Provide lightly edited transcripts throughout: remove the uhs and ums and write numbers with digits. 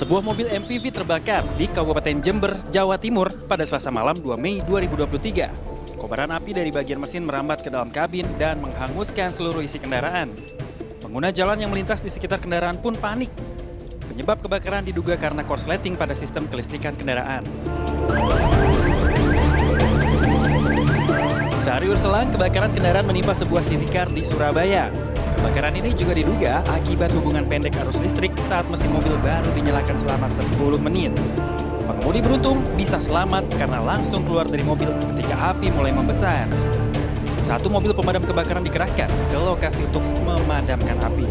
Sebuah mobil MPV terbakar di Kabupaten Jember, Jawa Timur pada Selasa malam 2 Mei 2023. Kobaran api dari bagian mesin merambat ke dalam kabin dan menghanguskan seluruh isi kendaraan. Pengguna jalan yang melintas di sekitar kendaraan pun panik. Penyebab kebakaran diduga karena korsleting pada sistem kelistrikan kendaraan. Sehari berselang, kebakaran kendaraan menimpa sebuah city car di Surabaya. Kebakaran ini juga diduga akibat hubungan pendek arus listrik saat mesin mobil baru dinyalakan selama 10 menit. Pengemudi beruntung bisa selamat karena langsung keluar dari mobil ketika api mulai membesar. Satu mobil pemadam kebakaran dikerahkan ke lokasi untuk memadamkan api.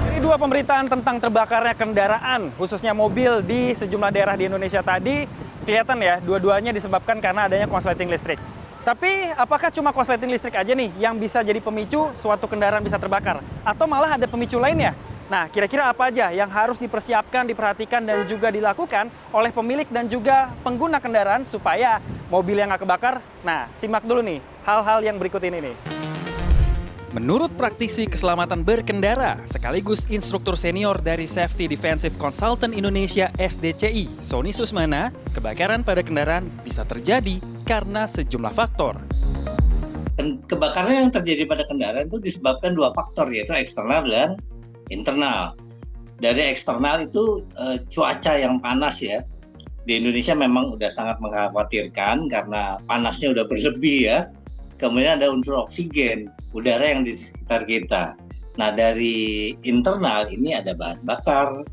Ini dua pemberitaan tentang terbakarnya kendaraan, khususnya mobil di sejumlah daerah di Indonesia tadi, kelihatan ya, dua-duanya disebabkan karena adanya korsleting listrik. Tapi apakah cuma korsleting listrik aja nih yang bisa jadi pemicu suatu kendaraan bisa terbakar? Atau malah ada pemicu lainnya? Nah, kira-kira apa aja yang harus dipersiapkan, diperhatikan, dan juga dilakukan oleh pemilik dan juga pengguna kendaraan supaya mobil yang nggak kebakar? Nah, simak dulu nih hal-hal yang berikut ini nih. Menurut praktisi keselamatan berkendara, sekaligus instruktur senior dari Safety Defensive Consultant Indonesia SDCI, Sony Susmana, kebakaran pada kendaraan bisa terjadi karena sejumlah faktor. Kebakaran yang terjadi pada kendaraan itu disebabkan dua faktor, yaitu eksternal dan internal. Dari eksternal itu cuaca yang panas ya. Di Indonesia memang udah sangat mengkhawatirkan karena panasnya udah berlebih ya. Kemudian ada unsur oksigen, udara yang di sekitar kita. Nah, dari internal ini ada bahan bakar,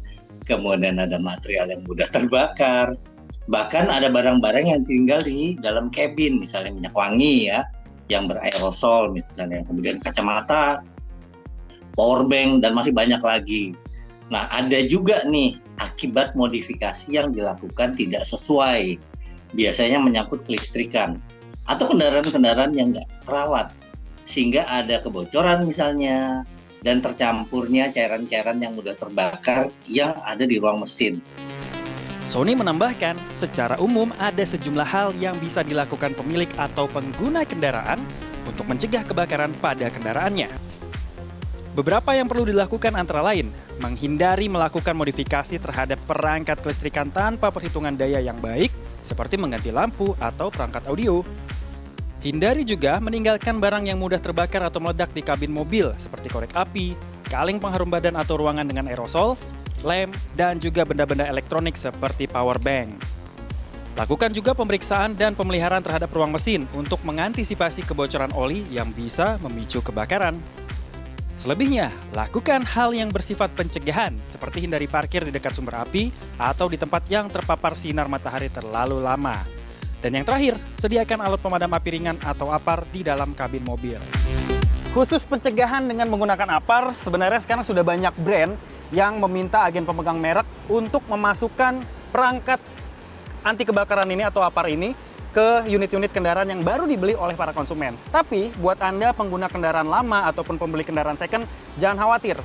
kemudian ada material yang mudah terbakar, bahkan ada barang-barang yang tinggal di dalam kabin, misalnya minyak wangi ya, yang beraerosol misalnya, kemudian kacamata, power bank, dan masih banyak lagi. Nah, ada juga nih akibat modifikasi yang dilakukan tidak sesuai, biasanya menyangkut kelistrikan, atau kendaraan-kendaraan yang nggak terawat, sehingga ada kebocoran misalnya, dan tercampurnya cairan-cairan yang mudah terbakar yang ada di ruang mesin. Sony menambahkan, secara umum ada sejumlah hal yang bisa dilakukan pemilik atau pengguna kendaraan untuk mencegah kebakaran pada kendaraannya. Beberapa yang perlu dilakukan antara lain, menghindari melakukan modifikasi terhadap perangkat kelistrikan tanpa perhitungan daya yang baik, seperti mengganti lampu atau perangkat audio. Hindari juga meninggalkan barang yang mudah terbakar atau meledak di kabin mobil, seperti korek api, kaleng pengharum badan atau ruangan dengan aerosol, lem, dan juga benda-benda elektronik seperti power bank. Lakukan juga pemeriksaan dan pemeliharaan terhadap ruang mesin untuk mengantisipasi kebocoran oli yang bisa memicu kebakaran. Selebihnya, lakukan hal yang bersifat pencegahan, seperti hindari parkir di dekat sumber api atau di tempat yang terpapar sinar matahari terlalu lama. Dan yang terakhir, sediakan alat pemadam api ringan atau APAR di dalam kabin mobil. Khusus pencegahan dengan menggunakan APAR, sebenarnya sekarang sudah banyak brand yang meminta agen pemegang merek untuk memasukkan perangkat anti kebakaran ini atau APAR ini ke unit-unit kendaraan yang baru dibeli oleh para konsumen. Tapi buat Anda pengguna kendaraan lama ataupun pembeli kendaraan second, jangan khawatir.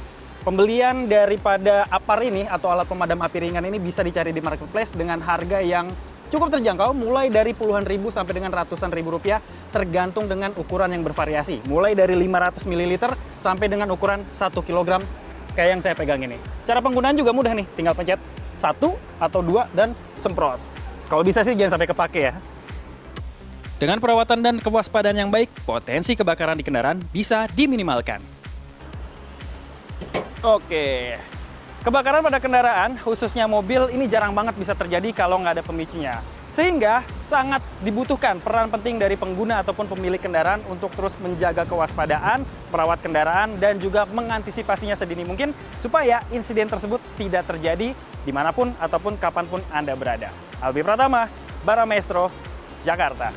Pembelian daripada APAR ini atau alat pemadam api ringan ini bisa dicari di marketplace dengan harga yang cukup terjangkau, mulai dari puluhan ribu sampai dengan ratusan ribu rupiah, tergantung dengan ukuran yang bervariasi. Mulai dari 500 ml sampai dengan ukuran 1 kg kayak yang saya pegang ini. Cara penggunaan juga mudah nih, tinggal pencet 1 atau 2 dan semprot. Kalau bisa sih jangan sampai kepake ya. Dengan perawatan dan kewaspadaan yang baik, potensi kebakaran di kendaraan bisa diminimalkan. Oke, kebakaran pada kendaraan, khususnya mobil, ini jarang banget bisa terjadi kalau nggak ada pemicunya. Sehingga sangat dibutuhkan peran penting dari pengguna ataupun pemilik kendaraan untuk terus menjaga kewaspadaan, merawat kendaraan, dan juga mengantisipasinya sedini mungkin supaya insiden tersebut tidak terjadi dimanapun ataupun kapanpun Anda berada. Albi Pratama, Bara Maestro, Jakarta.